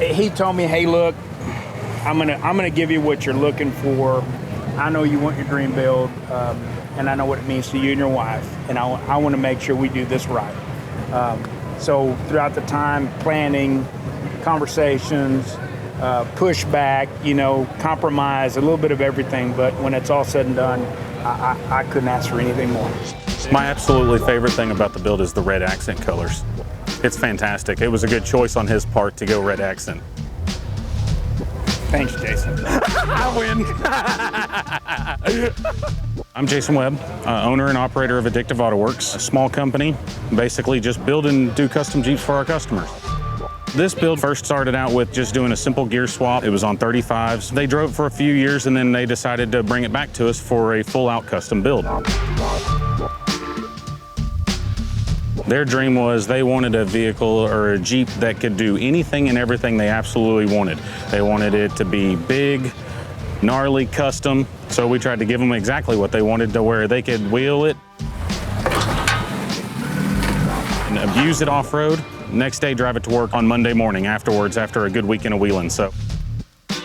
He told me, hey, look, I'm gonna give you what you're looking for. I know you want your dream build, and I know what it means to you and your wife, and I want to make sure we do this right. So throughout the time, planning, conversations, pushback, compromise, a little bit of everything, but when it's all said and done, I couldn't ask for anything more. My absolutely favorite thing about the build is the red accent colors. It's fantastic. It was a good choice on his part to go red accent. Thanks, Jason. I win. I'm Jason Webb, owner and operator of Addictive Autoworks, a small company, basically just build and do custom Jeeps for our customers. This build first started out with just doing a simple gear swap. It was on 35s. They drove it for a few years and then they decided to bring it back to us for a full-out custom build. Their dream was they wanted a vehicle or a Jeep that could do anything and everything they absolutely wanted. They wanted it to be big, gnarly, custom. So we tried to give them exactly what they wanted to where they could wheel it and abuse it off-road. Next day, drive it to work on Monday morning afterwards after a good weekend of wheeling. So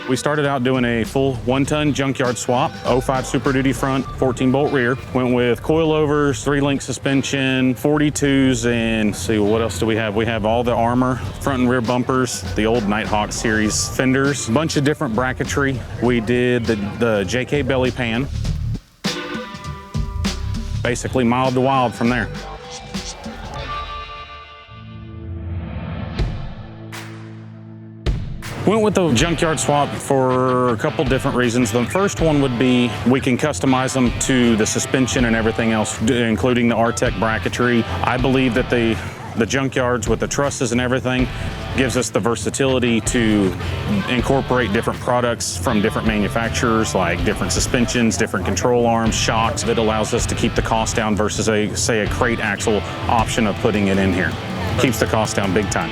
we started out doing a full 1-ton junkyard swap, 05 Super Duty front, 14-bolt rear. Went with coilovers, 3-link suspension, 42s, and let's see, what else do we have? We have all the armor, front and rear bumpers, the old Nighthawk series fenders, a bunch of different bracketry. We did the JK belly pan. Basically mild to wild from there. Went with the junkyard swap for a couple different reasons. The first one would be we can customize them to the suspension and everything else, including the Artec bracketry. I believe that the junkyards with the trusses and everything gives us the versatility to incorporate different products from different manufacturers, like different suspensions, different control arms, shocks. That allows us to keep the cost down versus say a crate axle option of putting it in here. Keeps the cost down big time.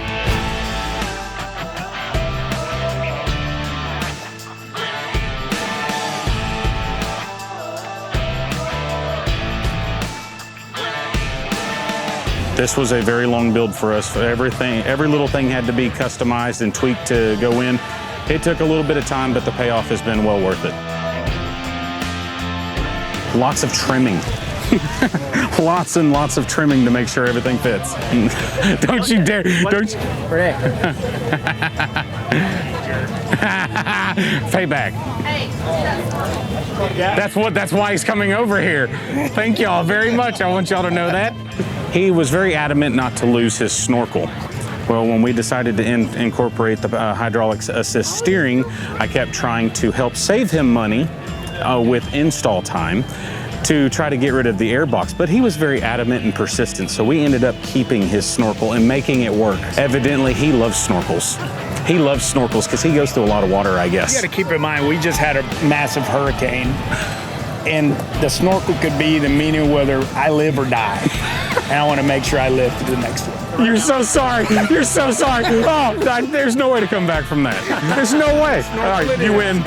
This was a very long build for us. Every little thing had to be customized and tweaked to go in. It took a little bit of time, but the payoff has been well worth it. Lots of trimming. Lots and lots of trimming to make sure everything fits. Don't you dare, don't you? Payback. That's why he's coming over here. Thank y'all very much. I want y'all to know that. He was very adamant not to lose his Snorkle. Well, when we decided to incorporate the hydraulic assist steering, I kept trying to help save him money with install time to try to get rid of the airbox, but he was very adamant and persistent, so we ended up keeping his Snorkle and making it work. Evidently, he loves snorkels. He loves snorkels because he goes through a lot of water, I guess. You gotta keep in mind, we just had a massive hurricane, and the Snorkle could be the meaning whether I live or die. And I want to make sure I live to the next one. You're so sorry. You're so sorry. Oh, there's no way to come back from that. There's no way. All right, you win.